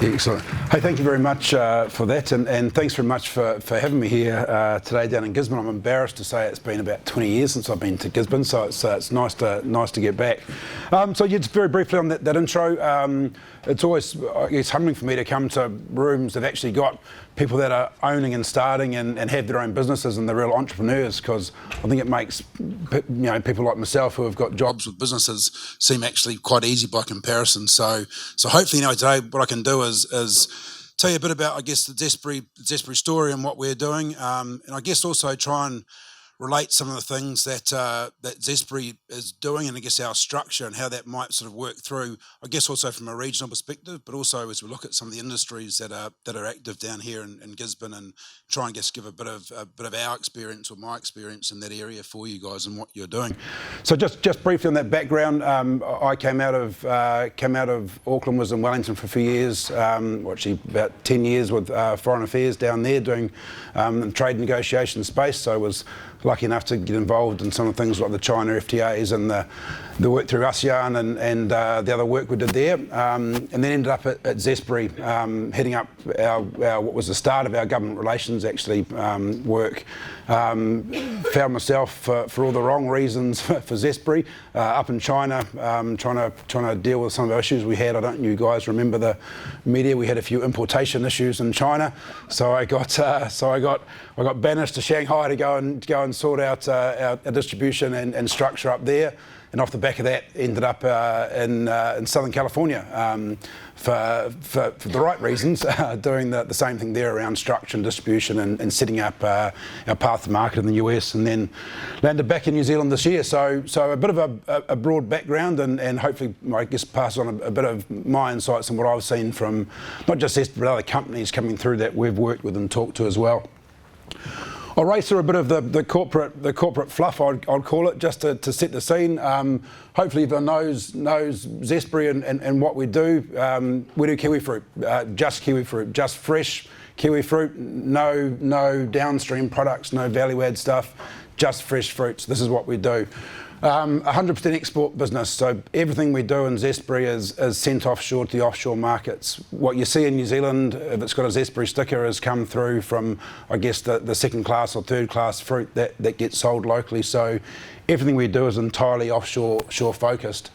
Excellent. Hey, thank you very much for that, and thanks very much for having me here today down in Gisborne. I'm embarrassed to say it's been about 20 years since I've been to Gisborne, so it's nice to get back. So just very briefly on that intro, it's always, I guess, humbling for me to come to rooms that actually got people that are owning and starting and have their own businesses and they're real entrepreneurs, because I think it makes people like myself who have got jobs with businesses seem actually quite easy by comparison. So hopefully today what I can do is tell you a bit about, I guess, the Zespri story and what we're doing, and I guess also try and relate some of the things that Zespri is doing, and I guess our structure and how that might sort of work through, I guess also from a regional perspective, but also as we look at some of the industries that are active down here in Gisborne, and try and just give a bit of our experience or my experience in that area for you guys and what you're doing. So just briefly on that background, I came out of Auckland, was in Wellington for a few years, actually about 10 years with Foreign Affairs down there doing trade negotiation space. So I was lucky enough to get involved in some of the things like the China FTAs and the work through ASEAN and the other work we did there, and then ended up at Zespri, heading up our what was the start of our government relations actually work. Found myself for all the wrong reasons for Zespri up in China, trying to deal with some of the issues we had. I don't know you guys remember the media. We had a few importation issues in China, so I got banished to Shanghai to go and sort out our distribution and structure up there. And off the back of that, ended up in Southern California for the right reasons, doing the same thing there around structure and distribution and setting up our path to market in the US, and then landed back in New Zealand this year. So a bit of a broad background, and hopefully, I guess, pass on a bit of my insights and what I've seen from not just Zespri, but other companies coming through that we've worked with and talked to as well. I'll race through a bit of the corporate fluff, I'd call it, just to set the scene. Hopefully everyone knows Zespri and what we do. We do kiwi fruit, just kiwi fruit, just fresh kiwi fruit, no downstream products, no value add stuff, just fresh fruits. This is what we do. 100% export business, so everything we do in Zespri is sent offshore to the offshore markets. What you see in New Zealand, if it's got a Zespri sticker, has come through from, I guess, the second class or third class fruit that gets sold locally. So everything we do is entirely offshore focused.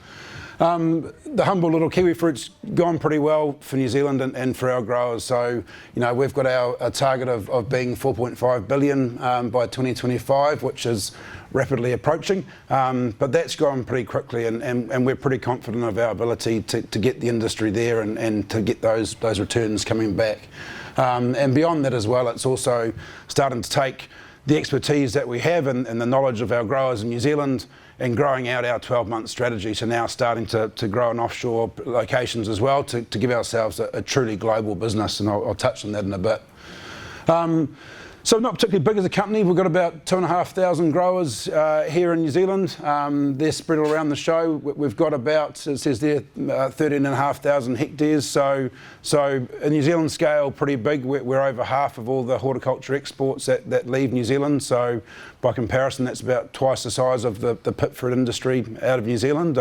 The humble little kiwi fruit's gone pretty well for New Zealand and for our growers. So, we've got a target of being 4.5 billion by 2025, which is rapidly approaching. But that's gone pretty quickly, and we're pretty confident of our ability to get the industry there and to get those returns coming back. And beyond that as well, it's also starting to take the expertise that we have and the knowledge of our growers in New Zealand and growing out our 12-month strategy, so now starting to grow in offshore locations as well to give ourselves a truly global business, and I'll touch on that in a bit. So not particularly big as a company. We've got about 2,500 growers here in New Zealand. They're spread all around the show. We've got about, it says there, 13,500 hectares. So in New Zealand scale, pretty big. We're over half of all the horticulture exports that leave New Zealand. So by comparison, that's about twice the size of the pit fruit industry out of New Zealand.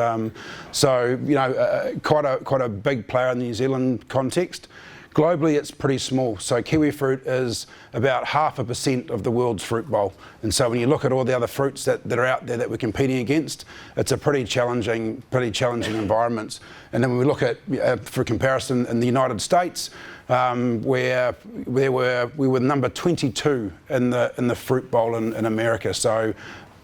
Quite a big player in the New Zealand context. Globally, it's pretty small. So kiwi fruit is about 0.5% of the world's fruit bowl. And so when you look at all the other fruits that are out there that we're competing against, it's a pretty challenging environment. And then when we look at, for comparison, in the United States, where we were number 22 in the fruit bowl in America. So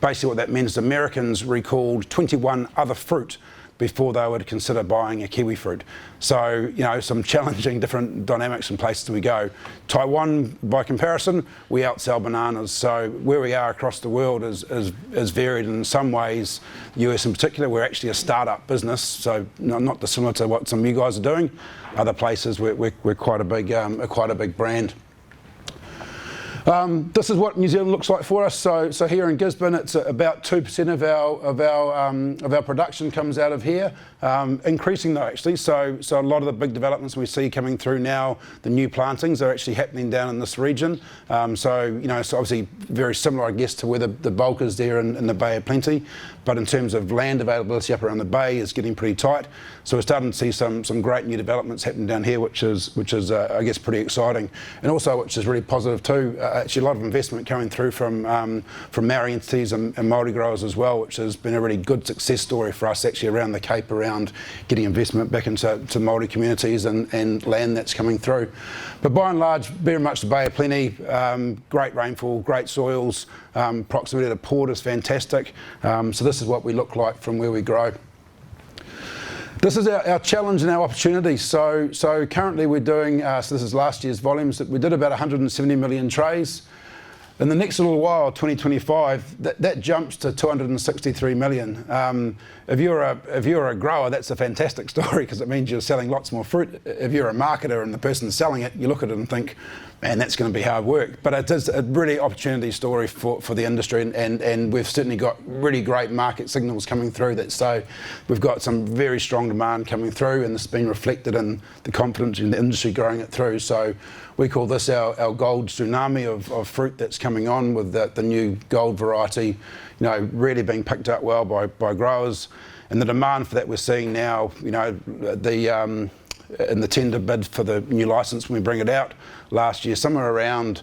basically what that means is Americans recalled 21 other fruit before they would consider buying a kiwi fruit. So, some challenging different dynamics and places we go. Taiwan, by comparison, we outsell bananas. So where we are across the world is varied in some ways. The US in particular, we're actually a startup business, so not dissimilar to what some of you guys are doing. Other places, we're quite a big brand. This is what New Zealand looks like for us. So here in Gisborne, it's about 2% of our production comes out of here, increasing though actually. So a lot of the big developments we see coming through now, the new plantings are actually happening down in this region. So obviously very similar, I guess, to where the bulk is there in the Bay of Plenty. But in terms of land availability up around the bay is getting pretty tight. So we're starting to see some great new developments happening down here, which is I guess pretty exciting, and also which is really positive too. Actually, a lot of investment coming through from Maori entities and Māori growers as well, which has been a really good success story for us actually around the Cape, around getting investment back into Māori communities and land that's coming through. But by and large, very much the Bay of Plenty, great rainfall, great soils, proximity to the port is fantastic. So this is what we look like from where we grow. This is our challenge and our opportunity. So currently we're doing, so this is last year's volumes, we did about 170 million trays. In the next little while, 2025, that jumps to 263 million. If you're a grower, that's a fantastic story because it means you're selling lots more fruit. If you're a marketer and the person selling it, you look at it and think, man, that's going to be hard work. But it is a really opportunity story for the industry, and we've certainly got really great market signals coming through that say we've got some very strong demand coming through, and this has been reflected in the confidence in the industry growing it through. So we call this our gold tsunami of fruit that's coming on with the new gold variety, really being picked up well by growers. And the demand for that we're seeing now, in the tender bid for the new licence when we bring it out last year, somewhere around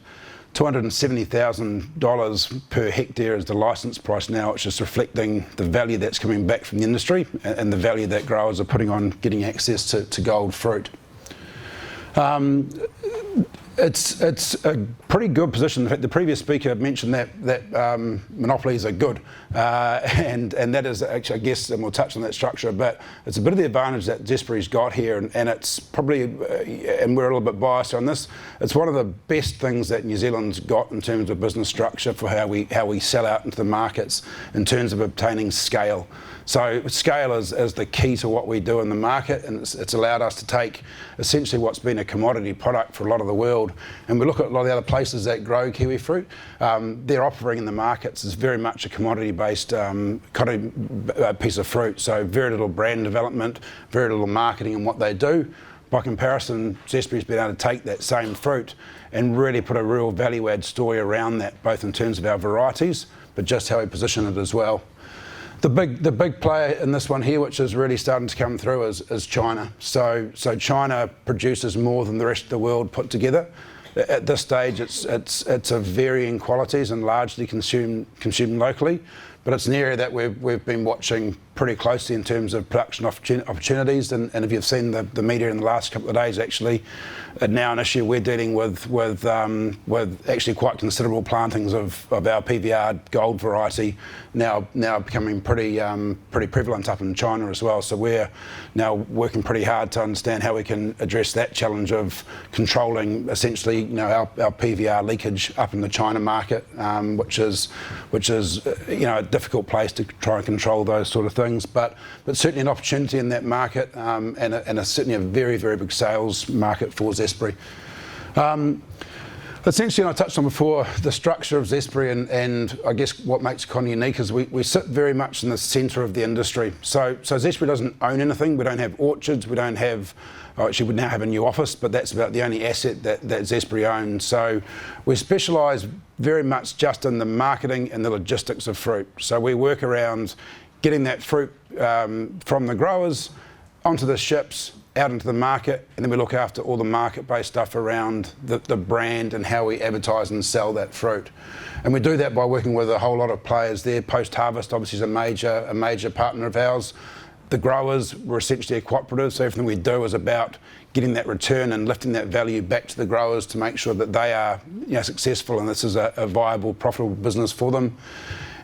$270,000 per hectare is the licence price now, which is reflecting the value that's coming back from the industry and the value that growers are putting on getting access to gold fruit. It's a pretty good position. In fact, the previous speaker mentioned that monopolies are good, and that is actually, I guess, and we'll touch on that structure a bit. It's a bit of the advantage that Zespri's got here, and it's probably, and we're a little bit biased on this, it's one of the best things that New Zealand's got in terms of business structure for how we sell out into the markets in terms of obtaining scale. So scale is the key to what we do in the market, and it's allowed us to take essentially what's been a commodity product for a lot of the world, and we look at a lot of the other places that grow kiwi fruit. They're operating in the markets as very much a commodity-based piece of fruit, so very little brand development, very little marketing in what they do. By comparison, Zespri's been able to take that same fruit and really put a real value-add story around that, both in terms of our varieties, but just how we position it as well. The big player in this one here, which is really starting to come through, is China. So China produces more than the rest of the world put together. At this stage, it's of varying qualities and largely consumed locally, but it's an area that we've been watching pretty closely in terms of production opportunities. And if you've seen the media in the last couple of days, actually, now an issue we're dealing with actually quite considerable plantings of our PVR gold variety now becoming pretty prevalent up in China as well. So we're now working pretty hard to understand how we can address that challenge of controlling essentially our PVR leakage up in the China market, which is a difficult place to try and control those sort of things. But certainly an opportunity in that market, and certainly a very, very big sales market for Zespri. Essentially, and I touched on before, the structure of Zespri and I guess what makes Con unique is we sit very much in the centre of the industry. So Zespri doesn't own anything. We don't have orchards. We don't have, actually we now have a new office, but that's about the only asset that Zespri owns. So we specialise very much just in the marketing and the logistics of fruit. So we work around getting that fruit from the growers onto the ships, out into the market, and then we look after all the market-based stuff around the brand and how we advertise and sell that fruit. And we do that by working with a whole lot of players there. Post-harvest obviously is a major partner of ours. The growers were essentially a cooperative, so everything we do is about getting that return and lifting that value back to the growers to make sure that they are successful and this is a viable, profitable business for them.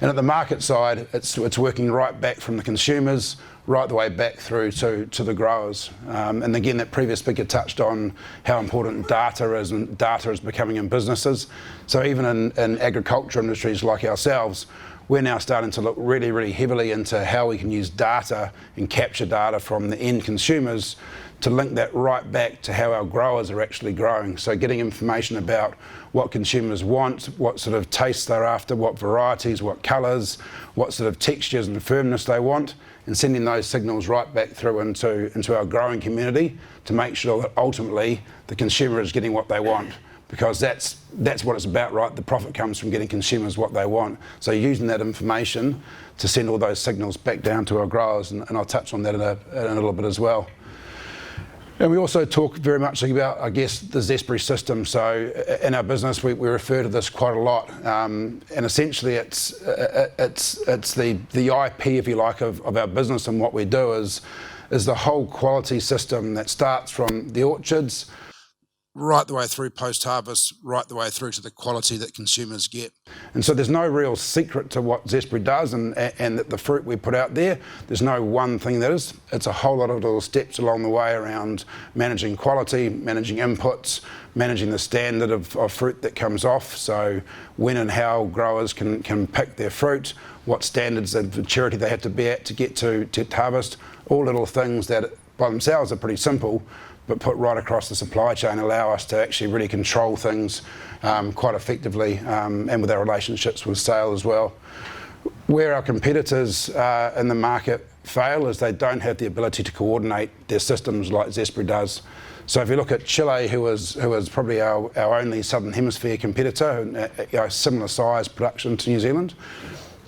And at the market side, it's working right back from the consumers, right the way back through to the growers. And again, that previous speaker touched on how important data is, and data is becoming in businesses. So even in agriculture industries like ourselves, we're now starting to look really, really heavily into how we can use data and capture data from the end consumers to link that right back to how our growers are actually growing. So getting information about what consumers want, what sort of tastes they're after, what varieties, what colours, what sort of textures and firmness they want, and sending those signals right back through into our growing community to make sure that ultimately the consumer is getting what they want. Because that's what it's about, right? The profit comes from getting consumers what they want. So using that information to send all those signals back down to our growers, and I'll touch on that in a little bit as well. And we also talk very much about, I guess, the Zespri system. So in our business, we refer to this quite a lot, and essentially it's the IP, if you like, of our business, and what we do is the whole quality system that starts from the orchards right the way through post-harvest, right the way through to the quality that consumers get. And so there's no real secret to what Zespri does and the fruit we put out there. There's no one thing that is. It's a whole lot of little steps along the way around managing quality, managing inputs, managing the standard of fruit that comes off. So when and how growers can pick their fruit, what standards of maturity they have to be at to get to harvest. All little things that by themselves are pretty simple, but put right across the supply chain allow us to actually really control things quite effectively, and with our relationships with sale as well. Where our competitors in the market fail is they don't have the ability to coordinate their systems like Zespri does. So if you look at Chile, who is probably our only Southern Hemisphere competitor, similar size production to New Zealand,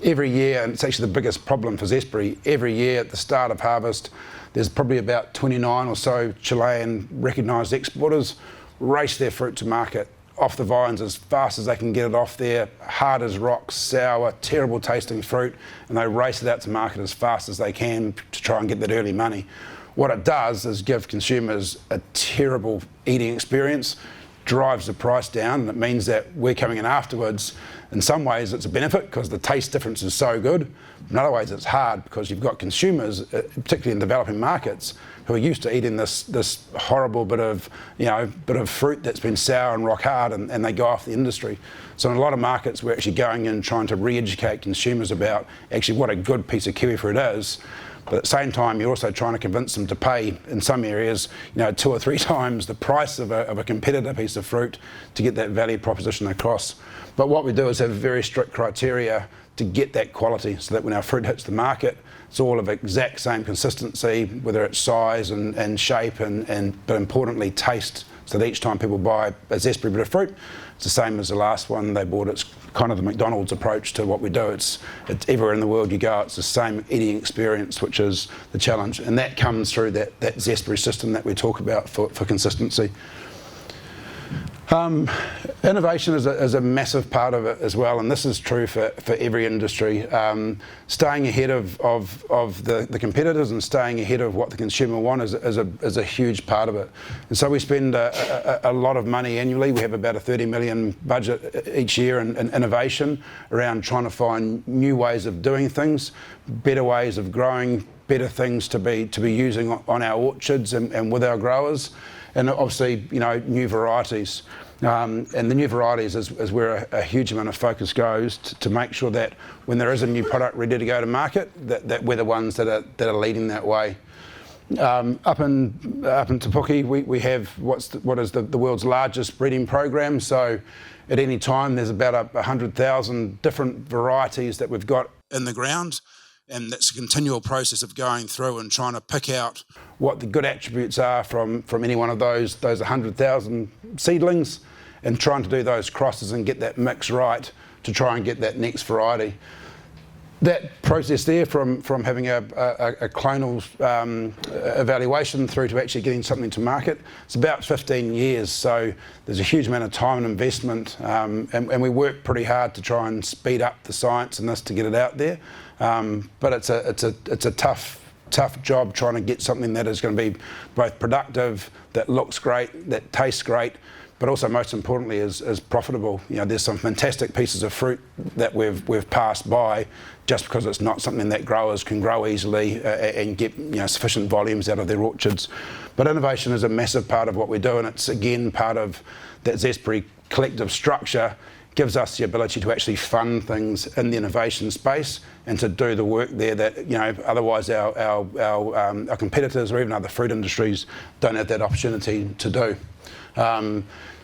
every year, and it's actually the biggest problem for Zespri, every year at the start of harvest, there's probably about 29 or so Chilean recognised exporters race their fruit to market off the vines as fast as they can get it off there, hard as rocks, sour, terrible tasting fruit, and they race it out to market as fast as they can to try and get that early money. What it does is give consumers a terrible eating experience, drives the price down, and it means that we're coming in afterwards. In some ways it's a benefit because the taste difference is so good. In other ways it's hard because you've got consumers, particularly in developing markets, who are used to eating this horrible bit of fruit that's been sour and rock hard, and they go off the industry. So in a lot of markets we're actually going in trying to re-educate consumers about actually what a good piece of kiwi fruit is. But at the same time, you're also trying to convince them to pay, in some areas, 2 or 3 times the price of a competitor piece of fruit to get that value proposition across. But what we do is have very strict criteria to get that quality, so that when our fruit hits the market, it's all of exact same consistency, whether it's size and shape, but importantly taste, so that each time people buy a Zespri bit of fruit, it's the same as the last one they bought. It's kind of the McDonald's approach to what we do. It's everywhere in the world you go, it's the same eating experience, which is the challenge. And that comes through that Zespri system that we talk about for consistency. Innovation is a massive part of it as well, and this is true for every industry. Staying ahead of the competitors and staying ahead of what the consumer wants is a huge part of it. And so we spend a lot of money annually. We have about a 30 million budget each year in innovation around trying to find new ways of doing things, better ways of growing, better things to be using on our orchards and with our growers. And obviously, new varieties. And the new varieties is where a huge amount of focus goes to make sure that when there is a new product ready to go to market, that we're the ones that are leading that way. Up in Te Puke, we have what is the world's largest breeding program. So at any time, there's about 100,000 different varieties that we've got in the ground. And that's a continual process of going through and trying to pick out what the good attributes are from any one of those 100,000 seedlings, and trying to do those crosses and get that mix right to try and get that next variety. That process there from having a clonal evaluation through to actually getting something to market, it's about 15 years. So there's a huge amount of time and investment, and we work pretty hard to try and speed up the science and this to get it out there. But it's a tough job trying to get something that is going to be both productive, that looks great, that tastes great, but also most importantly is profitable. There's some fantastic pieces of fruit that we've passed by just because it's not something that growers can grow easily and get sufficient volumes out of their orchards. But innovation is a massive part of what we do, and it's again part of that Zespri collective structure, gives us the ability to actually fund things in the innovation space and to do the work there that otherwise our competitors or even other fruit industries don't have that opportunity to do.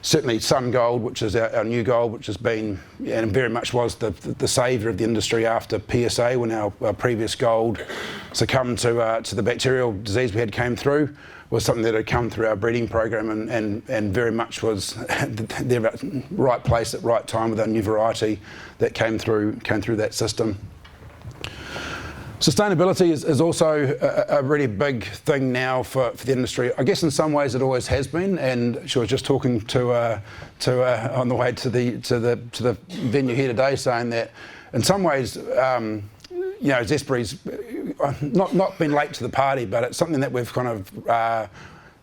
Certainly Sun Gold, which is our new gold, which has been and very much was the saviour of the industry after PSA when our previous gold succumbed to the bacterial disease we had came through, was something that had come through our breeding program and very much was the right place at right time with our new variety that came through that system. Sustainability is also a really big thing now for the industry. I guess in some ways it always has been, and she was just talking to on the way to the venue here today, saying that in some ways, Zespri's not been late to the party, but it's something that we've kind of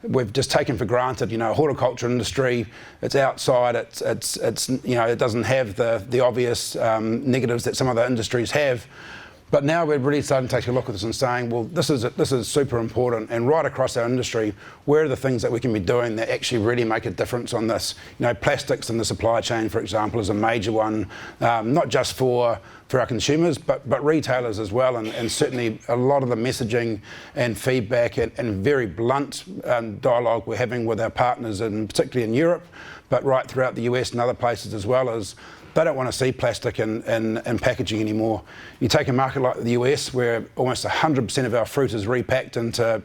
we've just taken for granted. Horticulture industry, it's outside, it's it doesn't have the obvious negatives that some other industries have. But now we're really starting to take a look at this and saying, well, this is super important, and right across our industry, where are the things that we can be doing that actually really make a difference on this? Plastics in the supply chain, for example, is a major one, not just for our consumers, but retailers as well, and certainly a lot of the messaging and feedback and very blunt dialogue we're having with our partners, and particularly in Europe, but right throughout the US and other places as well, is they don't want to see plastic in packaging anymore. You take a market like the US, where almost 100% of our fruit is repacked into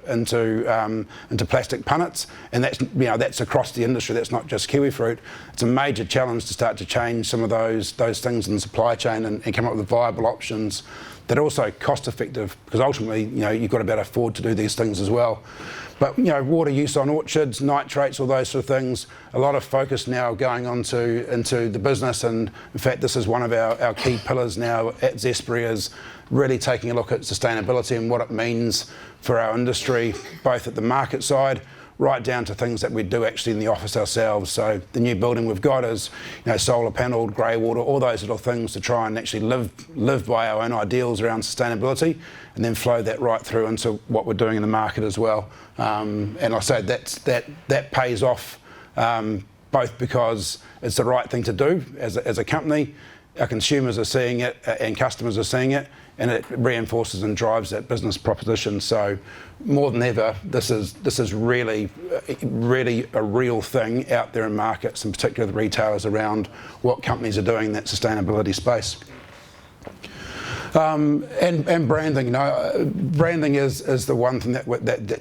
plastic punnets, and that's across the industry. That's not just kiwi fruit. It's a major challenge to start to change some of those things in the supply chain and come up with viable options that are also cost effective, because ultimately you've got to be able to afford to do these things as well. But water use on orchards, nitrates, all those sort of things, a lot of focus now going on into the business, and in fact this is one of our key pillars now at Zespri, is really taking a look at sustainability and what it means for our industry, both at the market side, right down to things that we do actually in the office ourselves. So the new building we've got is solar panelled, grey water, all those little things to try and actually live by our own ideals around sustainability, and then flow that right through into what we're doing in the market as well. And I say that pays off, both because it's the right thing to do as a company, our consumers are seeing it and customers are seeing it, and it reinforces and drives that business proposition. So more than ever, this is really a real thing out there in markets, in particular the retailers, around what companies are doing in that sustainability space. And branding, branding is the one thing that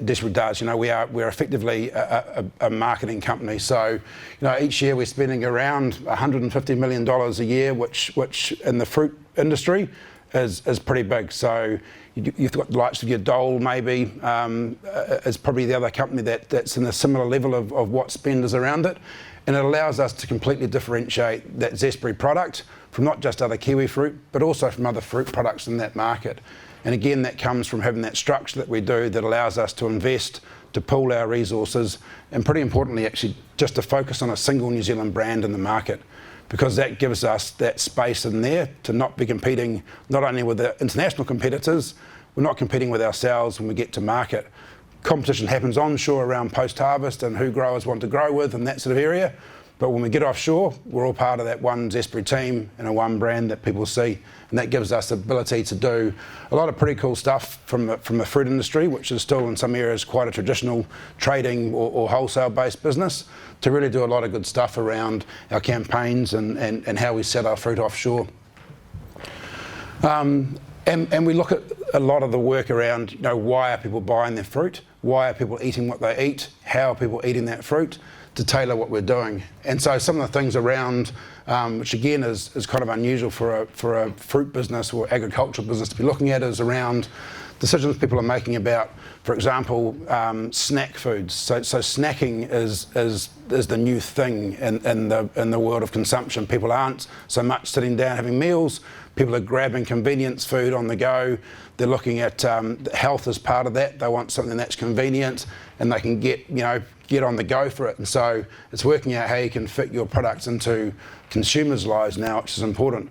Zespri does. We're effectively a marketing company. So, each year we're spending around $150 million a year, which in the fruit industry is pretty big. So you've got the likes of your Dole maybe, is probably the other company that's in a similar level of what spend is around it. And it allows us to completely differentiate that Zespri product from not just other kiwi fruit, but also from other fruit products in that market. And again, that comes from having that structure that we do that allows us to invest, to pool our resources, and pretty importantly, actually, just to focus on a single New Zealand brand in the market, because that gives us that space in there to not be competing not only with the international competitors, we're not competing with ourselves when we get to market. Competition happens onshore around post-harvest and who growers want to grow with and that sort of area. But when we get offshore, we're all part of that one Zespri team and a one brand that people see. And that gives us the ability to do a lot of pretty cool stuff from the fruit industry, which is still in some areas quite a traditional trading or wholesale-based business, to really do a lot of good stuff around our campaigns and how we set our fruit offshore. And we look at a lot of the work around, why are people buying their fruit? Why are people eating what they eat? How are people eating that fruit? To tailor what we're doing. And so some of the things around, which again is kind of unusual for a fruit business or agricultural business to be looking at, is around decisions people are making about, for example, snack foods. So snacking is the new thing in the world of consumption. People aren't so much sitting down having meals. People are grabbing convenience food on the go. They're looking at health as part of that. They want something that's convenient and they can get, get on the go for it. And so it's working out how you can fit your products into consumers' lives now, which is important.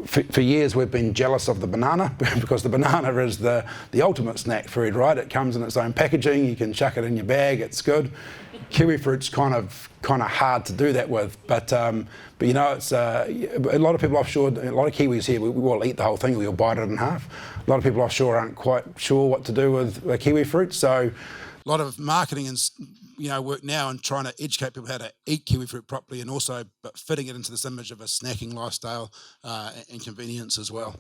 For years we've been jealous of the banana because the banana is the ultimate snack food, right? It comes in its own packaging, you can chuck it in your bag, it's good. Kiwi fruit's kind of hard to do that with, but you know, it's a lot of people offshore, a lot of Kiwis here, we will eat the whole thing, we'll bite it in half. A lot of people offshore aren't quite sure what to do with kiwi fruit, so a lot of marketing and work now and trying to educate people how to eat kiwi fruit properly, and also but fitting it into this image of a snacking lifestyle and convenience as well.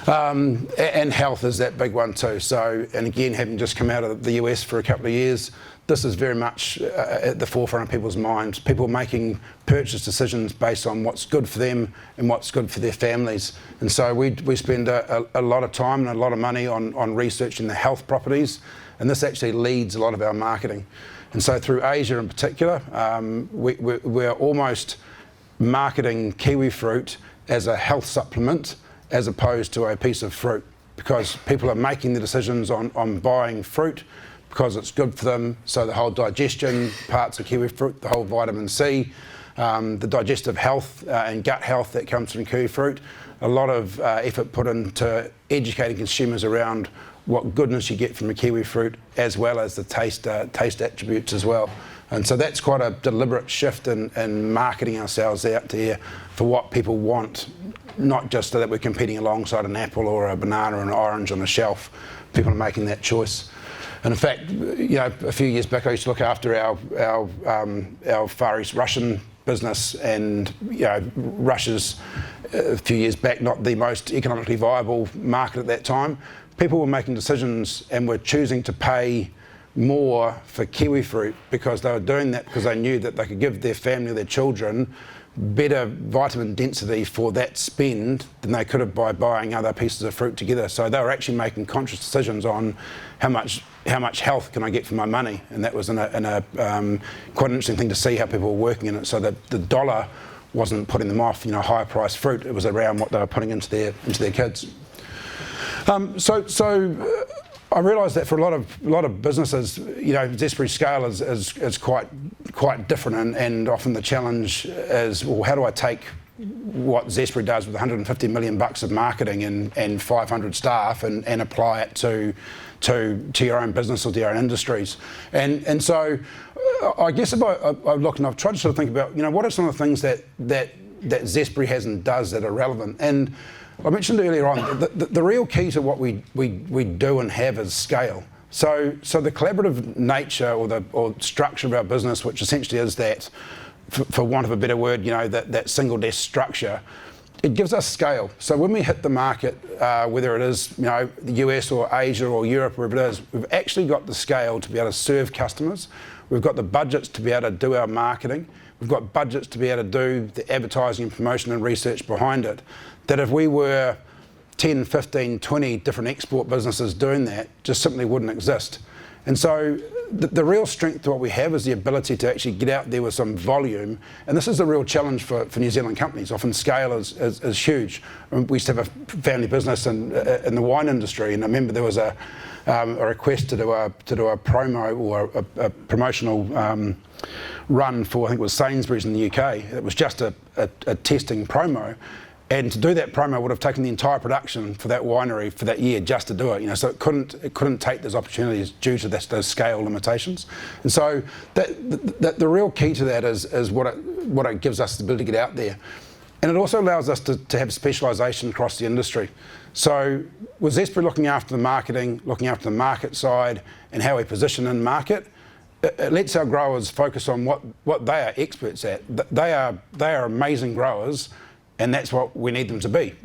And health is that big one too. So, and again, having just come out of the US for a couple of years, this is very much at the forefront of people's minds. People making purchase decisions based on what's good for them and what's good for their families. And so we spend a lot of time and a lot of money on researching the health properties, and this actually leads a lot of our marketing. And so through Asia in particular, we're almost marketing kiwi fruit as a health supplement as opposed to a piece of fruit, because people are making the decisions on buying fruit because it's good for them. So the whole digestion parts of kiwi fruit, the whole vitamin C, the digestive health and gut health that comes from kiwi fruit, a lot of effort put into educating consumers around what goodness you get from a kiwi fruit, as well as the taste attributes as well. And so that's quite a deliberate shift in marketing ourselves out there for what people want, not just so that we're competing alongside an apple or a banana or an orange on the shelf. People are making that choice. And in fact, a few years back I used to look after our Far East Russian business, and Russia's a few years back not the most economically viable market at that time. People were making decisions and were choosing to pay more for kiwi fruit because they were doing that because they knew that they could give their family, their children, better vitamin density for that spend than they could have by buying other pieces of fruit together. So they were actually making conscious decisions on how much health can I get for my money, and that was quite an interesting thing to see how people were working in it. So that the dollar wasn't putting them off, higher priced fruit. It was around what they were putting into their kids. So I realise that for a lot of businesses, Zespri's scale is quite different, and often the challenge is, well, how do I take what Zespri does with $150 million of marketing and 500 staff and apply it to your own business or to your own industries? And so I guess if I look and I've tried to sort of think about, what are some of the things that Zespri has and does that are relevant? And I mentioned earlier on, the real key to what we do and have is scale. So the collaborative nature or structure of our business, which essentially is that, for want of a better word, that single desk structure, it gives us scale. So when we hit the market, whether it is the US or Asia or Europe, wherever it is, we've actually got the scale to be able to serve customers. We've got the budgets to be able to do our marketing. We've got budgets to be able to do the advertising and promotion and research behind it. That if we were 10, 15, 20 different export businesses doing that, just simply wouldn't exist. And so the real strength to what we have is the ability to actually get out there with some volume. And this is a real challenge for New Zealand companies. Often scale is huge. We used to have a family business in the wine industry, and I remember there was a request to do a promo or a promotional run for, I think it was Sainsbury's in the UK. It was just a testing promo. And to do that promo would have taken the entire production for that winery for that year just to do it. So it couldn't take those opportunities due to those scale limitations. And so the real key to that is what it gives us the ability to get out there. And it also allows us to have specialisation across the industry. So with Zespri looking after the marketing, looking after the market side, and how we position in market, it lets our growers focus on what they are experts at. They are amazing growers, and that's what we need them to be.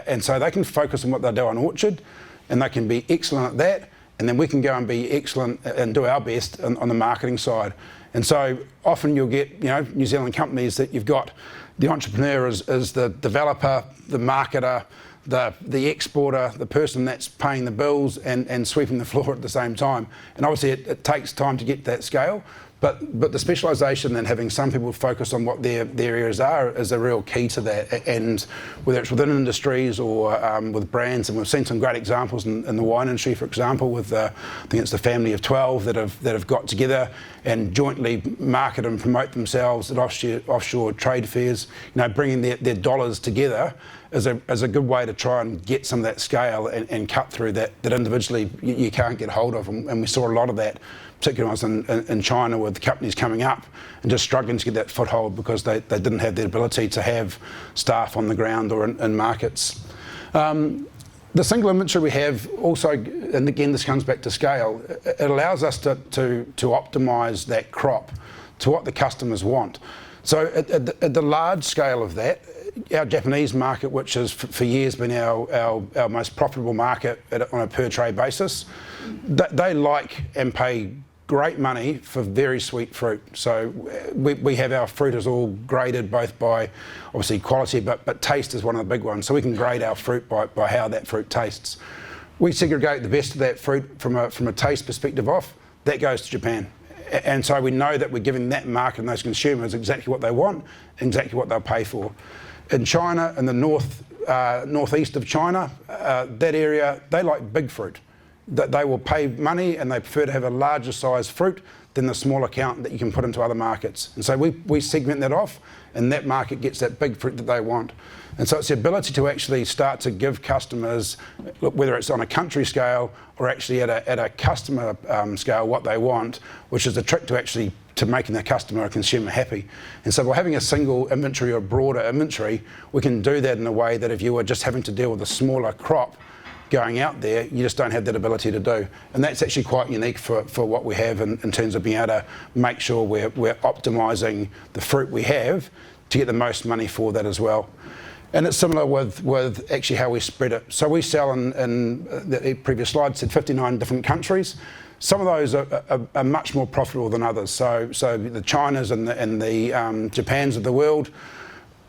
And so they can focus on what they do on orchard, and they can be excellent at that, and then we can go and be excellent and do our best on the marketing side. And so often you'll get New Zealand companies that you've got the entrepreneur is the developer, the marketer, the exporter, the person that's paying the bills and sweeping the floor at the same time. And obviously it takes time to get to that scale, But the specialisation and having some people focus on what their areas are is a real key to that. And whether it's within industries or with brands, and we've seen some great examples in the wine industry, for example, with I think it's the family of 12 that have got together and jointly market and promote themselves at offshore trade fairs. Bringing their dollars together is a good way to try and get some of that scale and cut through that individually you can't get hold of. And we saw a lot of that, particularly when I was in China, with companies coming up and just struggling to get that foothold because they didn't have the ability to have staff on the ground or in markets. The single inventory we have also, and again this comes back to scale, it allows us to optimise that crop to what the customers want. So at the large scale of that, our Japanese market, which has for years been our most profitable market on a per tray basis, they like and pay great money for very sweet fruit. So we have our fruit is all graded both by obviously quality, but taste is one of the big ones. So we can grade our fruit by how that fruit tastes. We segregate the best of that fruit from a taste perspective off. That goes to Japan. And so we know that we're giving that market and those consumers exactly what they want, exactly what they'll pay for. In China, in the northeast of China, that area, they like big fruit. That they will pay money and they prefer to have a larger size fruit than the smaller count that you can put into other markets. And so we segment that off, and that market gets that big fruit that they want. And so it's the ability to actually start to give customers, whether it's on a country scale or actually at a customer scale, what they want, which is the trick to making the customer or consumer happy. And so by having a single inventory or broader inventory, we can do that in a way that if you were just having to deal with a smaller crop going out there, you just don't have that ability to do. And that's actually quite unique for what we have in terms of being able to make sure we're optimising the fruit we have to get the most money for that as well. And it's similar with actually how we spread it. So we sell in the previous slide said 59 different countries. Some of those are much more profitable than others. So the Chinas and the Japans of the world,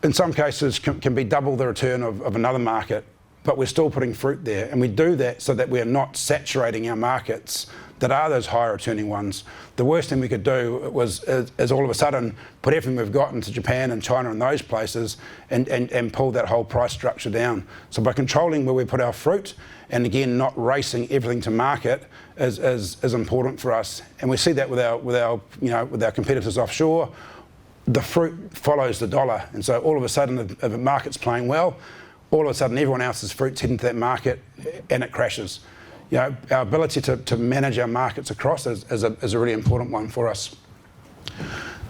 in some cases, can be double the return of another market, but we're still putting fruit there. And we do that so that we're not saturating our markets that are those higher returning ones. The worst thing we could do is all of a sudden put everything we've got into Japan and China and those places and pull that whole price structure down. So by controlling where we put our fruit, and again not racing everything to market is important for us. And we see that with our competitors offshore. The fruit follows the dollar, and so all of a sudden if a market's playing well, all of a sudden everyone else's fruit's heading to that market and it crashes. Our ability to manage our markets across is a really important one for us.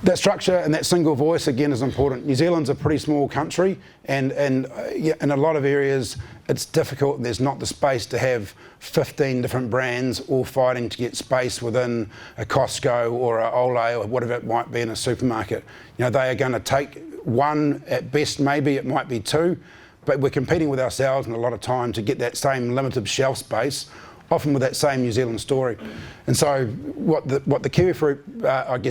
That structure and that single voice again is important. New Zealand's a pretty small country, and in a lot of areas it's difficult. There's not the space to have 15 different brands all fighting to get space within a Costco or a Olé or whatever it might be in a supermarket. They are going to take one at best, maybe it might be two, but we're competing with ourselves and a lot of time to get that same limited shelf space, often with that same New Zealand story. And so what the kiwi fruit,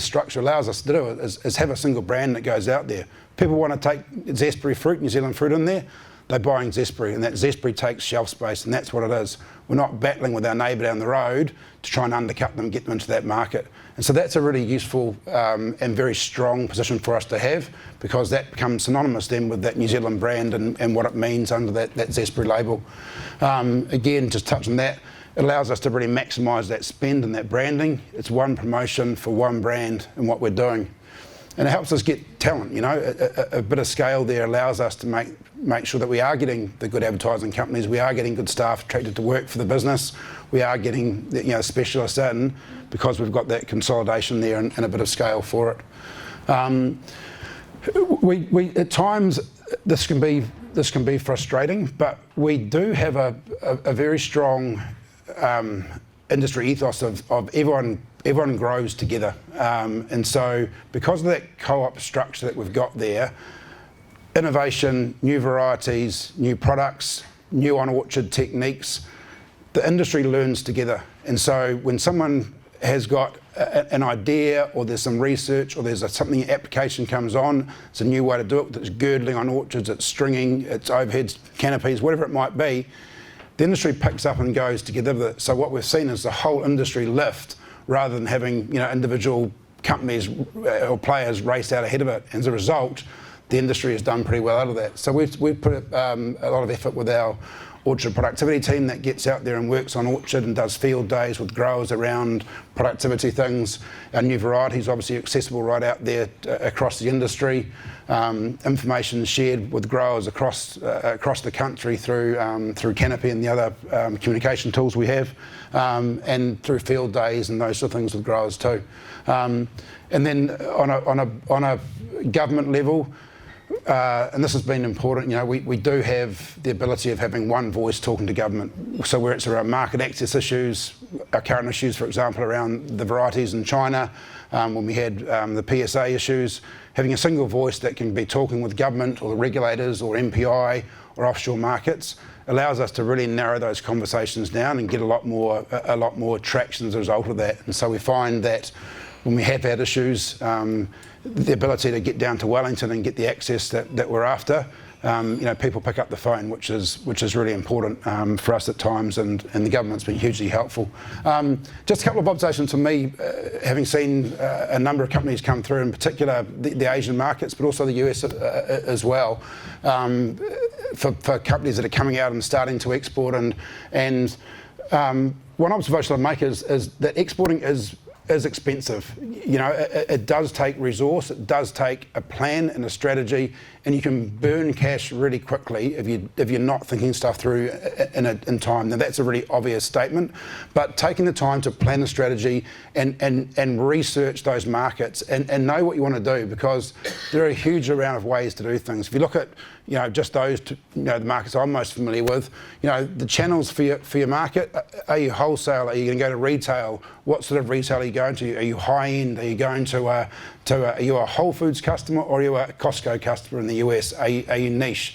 structure allows us to do is have a single brand that goes out there. People want to take Zespri fruit, New Zealand fruit in there, they're buying Zespri, and that Zespri takes shelf space, and that's what it is. We're not battling with our neighbour down the road to try and undercut them, get them into that market. And so that's a really useful and very strong position for us to have, because that becomes synonymous then with that New Zealand brand and what it means under that Zespri label. Again, just touching that, it allows us to really maximise that spend and that branding. It's one promotion for one brand and what we're doing. And it helps us get talent, a bit of scale there allows us to make sure that we are getting the good advertising companies, we are getting good staff attracted to work for the business, we are getting specialists in, because we've got that consolidation there and a bit of scale for it. We at times this can be frustrating, but we do have a very strong industry ethos of everyone grows together, and so because of that co-op structure that we've got there, innovation, new varieties, new products, new on orchard techniques, the industry learns together. And so when someone has got an idea, or there's some research, or there's something application comes on, it's a new way to do it, it's girdling on orchards, it's stringing, it's overheads, canopies, whatever it might be, the industry picks up and goes together with it. So what we've seen is the whole industry lift, rather than having individual companies or players raced out ahead of it. As a result, the industry has done pretty well out of that. So we've put a lot of effort with our orchard productivity team that gets out there and works on orchard and does field days with growers around productivity things. Our new varieties obviously accessible right out there across the industry. Information shared with growers across the country through Canopy and the other communication tools we have, and through field days and those sort of things with growers too. And then on a government level, and this has been important, we do have the ability of having one voice talking to government. So where it's around market access issues, our current issues, for example, around the varieties in China, when we had the PSA issues, having a single voice that can be talking with government or the regulators or MPI or offshore markets allows us to really narrow those conversations down and get a lot more traction as a result of that. And so we find that when we have had issues, the ability to get down to Wellington and get the access that we're after, people pick up the phone, which is really important for us at times, and the government's been hugely helpful. Just a couple of observations from me, having seen a number of companies come through, in particular the Asian markets, but also the US as well, for companies that are coming out and starting to export. And one observation I'd make is that exporting is expensive. It does take resource, it does take a plan and a strategy, and you can burn cash really quickly if you're not thinking stuff through in time. Now that's a really obvious statement, but taking the time to plan a strategy and research those markets and know what you want to do, because there are a huge amount of ways to do things. If you look at just those the markets I'm most familiar with, the channels for your market. Are you wholesale? Are you going to go to retail? What sort of retail are you going to? Are you high end? Are you going to are you a Whole Foods customer, or are you a Costco customer in the US? Are you niche?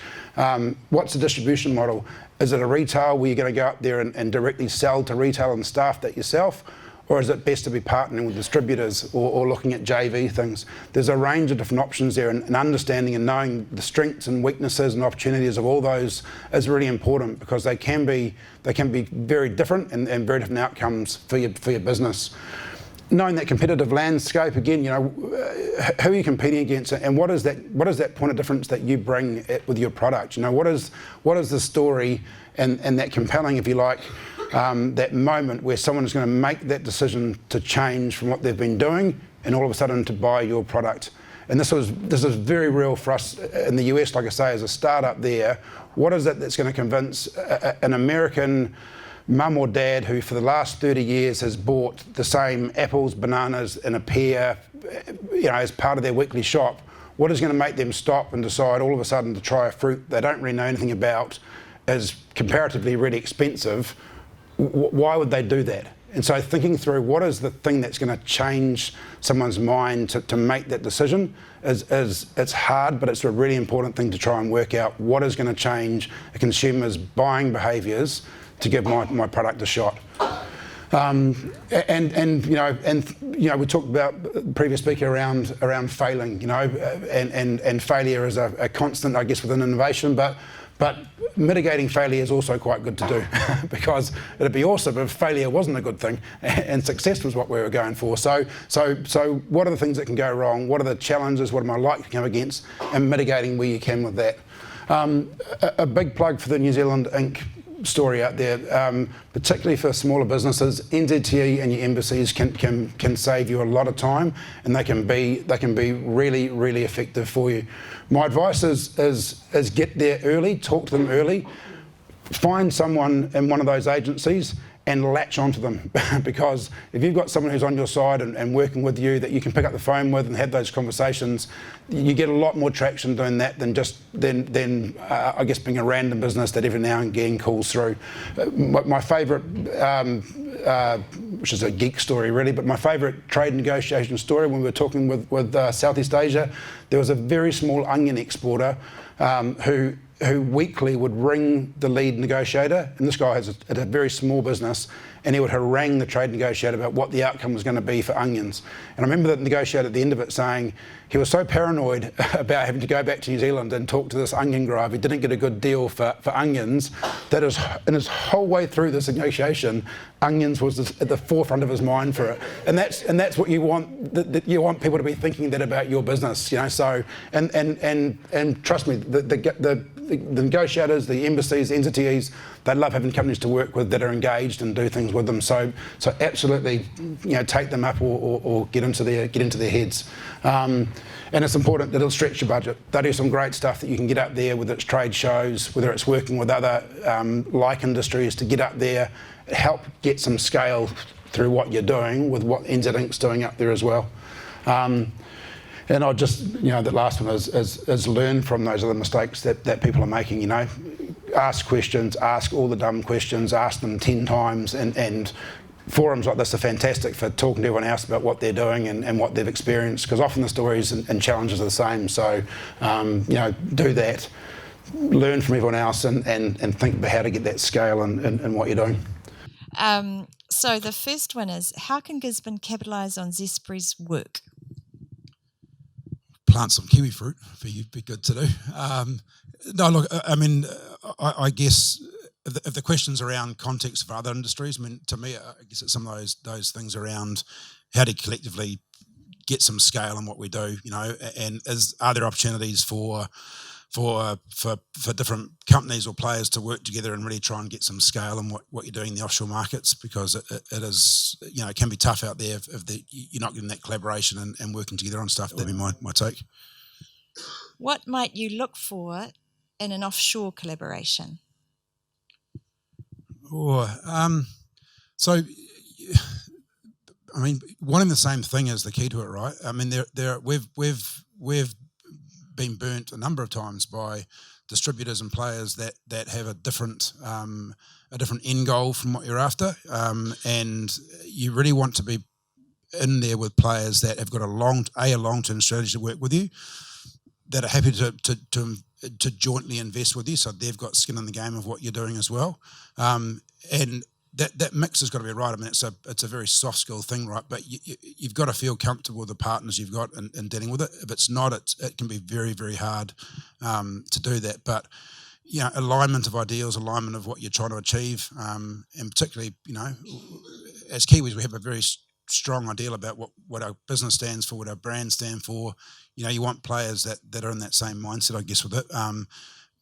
What's the distribution model? Is it a retail where you're going to go up there and directly sell to retail and staff that yourself? Or is it best to be partnering with distributors or looking at JV things? There's a range of different options there, and understanding and knowing the strengths and weaknesses and opportunities of all those is really important, because they can be very different and very different outcomes for your business. Knowing that competitive landscape, again, who are you competing against, and what is that point of difference that you bring with your product? What is the story and that compelling, if you like, that moment where someone is going to make that decision to change from what they've been doing and all of a sudden to buy your product. And this is very real for us in the US, like I say, as a startup there. What is it that's going to convince an American mum or dad who for the last 30 years has bought the same apples, bananas and a pear, as part of their weekly shop? What is going to make them stop and decide all of a sudden to try a fruit they don't really know anything about, is comparatively really expensive? Why would they do that? And so thinking through what is the thing that's going to change someone's mind to make that decision is it's hard, but it's a really important thing to try and work out what is going to change a consumer's buying behaviours to give my product a shot. We talked about the previous speaker around failing, and failure is a constant, I guess, within innovation, but mitigating failure is also quite good to do, because it'd be awesome if failure wasn't a good thing and success was what we were going for. So what are the things that can go wrong? What are the challenges? What am I likely to come against? And mitigating where you can with that. A big plug for the New Zealand Inc. story out there, particularly for smaller businesses. NZTE and your embassies can save you a lot of time, and they can be really, really effective for you. My advice is get there early, talk to them early, find someone in one of those agencies and latch onto them, because if you've got someone who's on your side and working with you that you can pick up the phone with and have those conversations, you get a lot more traction doing that than I guess being a random business that every now and again calls through. My favourite, which is a geek story really, but my favourite trade negotiation story, when we were talking with Southeast Asia, there was a very small onion exporter who weekly would ring the lead negotiator, and this guy has a very small business, and he would harangue the trade negotiator about what the outcome was going to be for onions. And I remember the negotiator at the end of it saying he was so paranoid about having to go back to New Zealand and talk to this onion grower if he didn't get a good deal for onions, that in his whole way through this negotiation, onions was at the forefront of his mind for it. And that's what you want. You want people to be thinking that about your business, you know. So and trust me, the negotiators, the embassies, the entities, they love having companies to work with that are engaged and do things with them. So absolutely, you know, take them up or get into their heads. And it's important that it'll stretch your budget. They do some great stuff that you can get up there, whether it's trade shows, whether it's working with other like industries to get up there, help get some scale through what you're doing with what NZ Inc.'s doing up there as well. And I'll just, you know, the last one is learn from those other mistakes that people are making, you know. Ask questions, ask all the dumb questions, ask them 10 times, and forums like this are fantastic for talking to everyone else about what they're doing and what they've experienced, because often the stories and challenges are the same. So, you know, do that, learn from everyone else and think about how to get that scale and what you're doing. So the first one is, how can Gisborne capitalise on Zespri's work? Plant some kiwi fruit for you, be good to do. No, look, I mean, I guess if the questions around context for other industries, I mean, to me, I guess it's some of those things around how to collectively get some scale in what we do, you know, and are there opportunities for different companies or players to work together and really try and get some scale in what you're doing in the offshore markets, because it is, you know, it can be tough out there if you're not getting that collaboration and working together on stuff. That'd be my take. What might you look for in an offshore collaboration? So, I mean, wanting the same thing is the key to it, right? I mean, we've been burnt a number of times by distributors and players that have a different end goal from what you're after, and you really want to be in there with players that have got a long-term strategy to work with you, that are happy to jointly invest with you, so they've got skin in the game of what you're doing as well, and that mix has got to be right. I mean, it's a very soft skill thing, right? But you've got to feel comfortable with the partners you've got in dealing with it. If it's not, it can be very, very hard to do that. But, you know, alignment of ideals, alignment of what you're trying to achieve, and particularly, you know, as Kiwis, we have a very strong ideal about what our business stands for, what our brand stand for. You know, you want players that are in that same mindset, I guess, with it.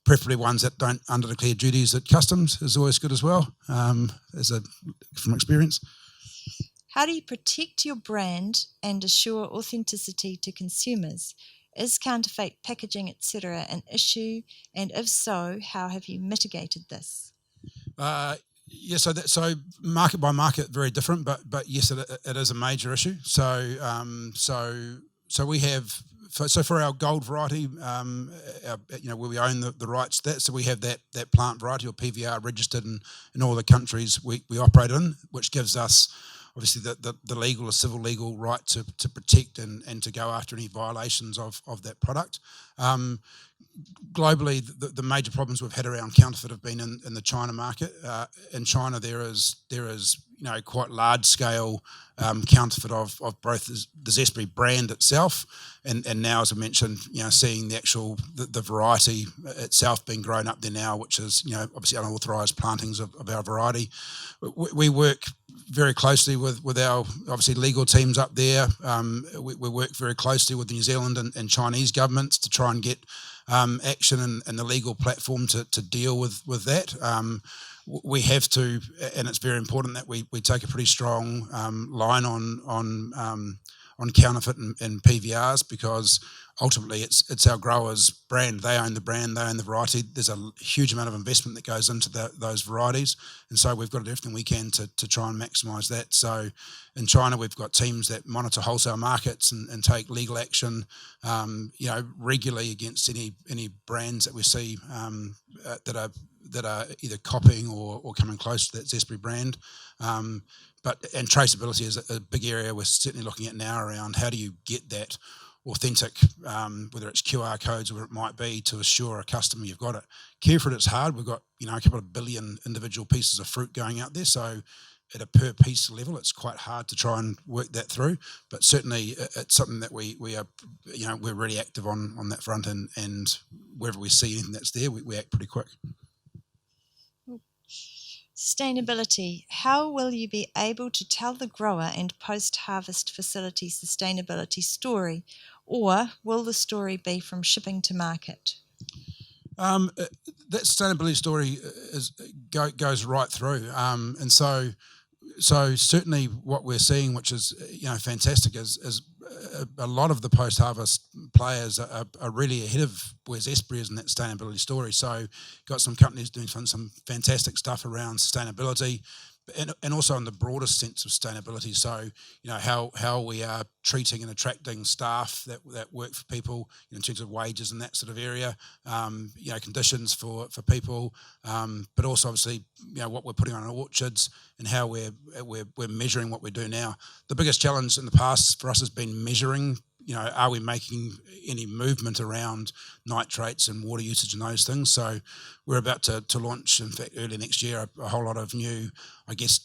Preferably ones that don't underdeclare duties at customs is always good as well, from experience. How do you protect your brand and assure authenticity to consumers? Is counterfeit packaging, etc., an issue? And if so, how have you mitigated this? Yeah, so market by market, very different, but yes, it is a major issue. So we have. So for our gold variety, you know, where we own the rights to that, so we have that plant variety or PVR registered in all the countries we operate in, which gives us obviously the legal or civil legal right to protect and to go after any violations of that product. Globally, the major problems we've had around counterfeit have been in the China market. In China, there is you know, quite large scale counterfeit of both the Zespri brand itself and now, as I mentioned, you know, seeing the variety itself being grown up there now, which is, you know, obviously unauthorised plantings of our variety. We work very closely with our obviously legal teams up there. We work very closely with the New Zealand and Chinese governments to try and get action and the legal platform to deal with that. We have to, and it's very important that we take a pretty strong line on counterfeit and PVRs, because ultimately it's our growers' brand. They own the brand, they own the variety. There's a huge amount of investment that goes into those varieties, and so we've got to do everything we can to try and maximise that. So in China, we've got teams that monitor wholesale markets and take legal action, you know, regularly against any brands that we see that are either copying or coming close to that Zespri brand. And traceability is a big area we're certainly looking at now around how do you get that authentic, whether it's QR codes or whatever it might be, to assure a customer you've got it. Kiwifruit, it's hard. We've got, you know, a couple of billion individual pieces of fruit going out there, so at a per piece level, it's quite hard to try and work that through. But certainly, it's something that we are, we're really active on that front, and wherever we see anything that's there, we act pretty quick. Sustainability. How will you be able to tell the grower and post-harvest facility sustainability story, or will the story be from shipping to market? That sustainability story goes right through, and so certainly what we're seeing, which is fantastic, is a lot of the post-harvest players are really ahead of where Zespri is in that sustainability story. So got some companies doing some fantastic stuff around sustainability, and also in the broadest sense of sustainability. So how we are treating and attracting staff that work for people in terms of wages and that sort of area, conditions for people, but also obviously what we're putting on our orchards and how we're measuring what we do now. The biggest challenge in the past for us has been measuring. Are we making any movement around nitrates and water usage and those things? So we're about to launch, in fact, early next year, a whole lot of new,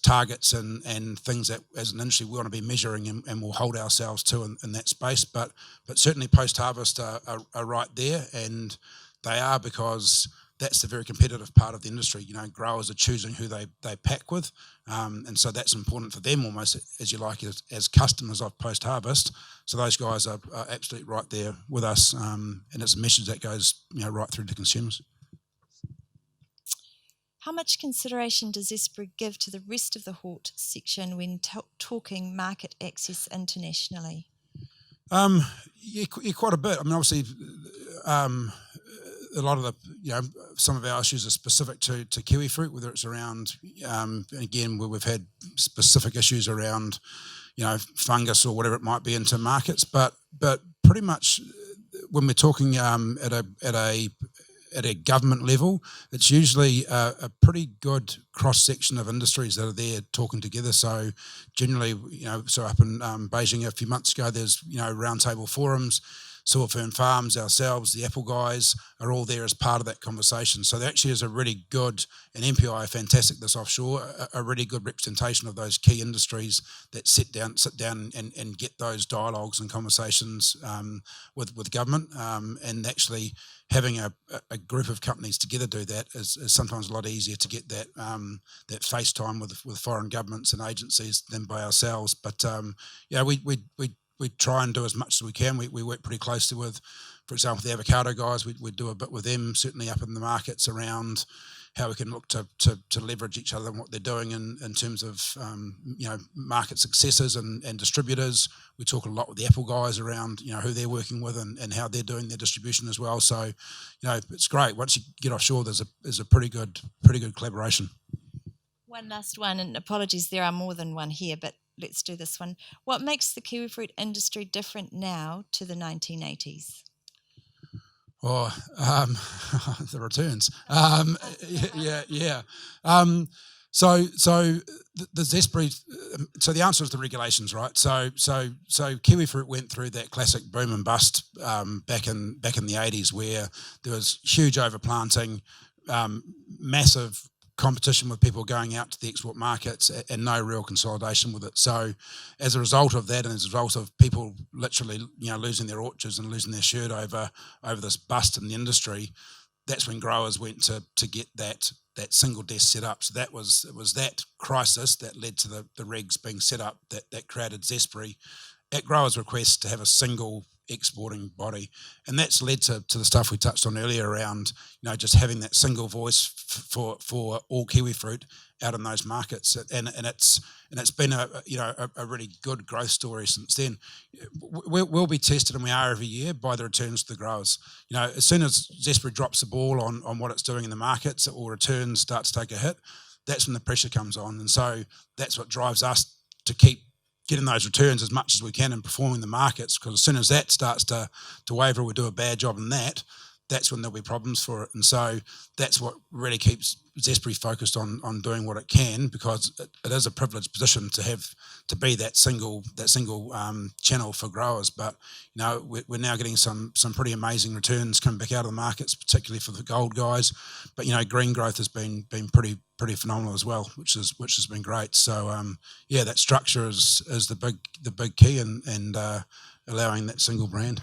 targets and things that as an industry we want to be measuring and we'll hold ourselves to in that space. But certainly post-harvest are right there, and they are because that's the very competitive part of the industry. Growers are choosing who they pack with, and so that's important for them almost, as you like, as customers of post-harvest. So those guys are absolutely right there with us, and it's a message that goes right through to consumers. How much consideration does Zespri give to the rest of the hort section when talking market access internationally? Yeah, quite a bit. I mean, obviously, a lot of the, some of our issues are specific to kiwi fruit, whether it's around, again, where we've had specific issues around, fungus or whatever it might be into markets, but pretty much when we're talking at a government level, it's usually a pretty good cross-section of industries that are there talking together. So generally, so up in Beijing a few months ago, there's, roundtable forums. Soil Fern Farms, ourselves, the Apple guys are all there as part of that conversation. So there actually is a really good, and MPI are fantastic this offshore, a really good representation of those key industries that sit down and get those dialogues and conversations with government. And actually having a group of companies together do that is sometimes a lot easier to get that that face time with foreign governments and agencies than by ourselves. But we try and do as much as we can. We work pretty closely with, for example, the avocado guys. We do a bit with them, certainly up in the markets around how we can look to leverage each other and what they're doing in terms of market successes and distributors. We talk a lot with the Apple guys around who they're working with and how they're doing their distribution as well. So it's great. Once you get offshore, there's a pretty good collaboration. One last one, and apologies, there are more than one here, but let's do this one. What makes the kiwi fruit industry different now to the 1980s? Oh, the returns. Yeah. So the Zespri. So the answer is the regulations, right? So kiwi fruit went through that classic boom and bust back in the 80s, where there was huge overplanting, massive competition with people going out to the export markets and no real consolidation with it. So as a result of that, and as a result of people literally losing their orchards and losing their shirt over this bust in the industry, that's when growers went to get that single desk set up. So it was that crisis that led to the regs being set up that created Zespri at growers' request to have a single exporting body, and that's led to the stuff we touched on earlier around just having that single voice for all kiwi fruit out in those markets, and it's been a really good growth story since then. We'll be tested, and we are every year, by the returns to the growers. As soon as Zespri drops the ball on what it's doing in the markets, or returns start to take a hit, that's when the pressure comes on, and so that's what drives us to keep getting those returns as much as we can and performing the markets, because as soon as that starts to waver, we do a bad job in that, that's when there'll be problems for it. And so that's what really keeps Zespri focused on doing what it can, because it is a privileged position to be that single channel for growers. But we're now getting some pretty amazing returns coming back out of the markets, particularly for the gold guys. But green growth has been pretty phenomenal as well, which has been great. So that structure is the big key and allowing that single brand.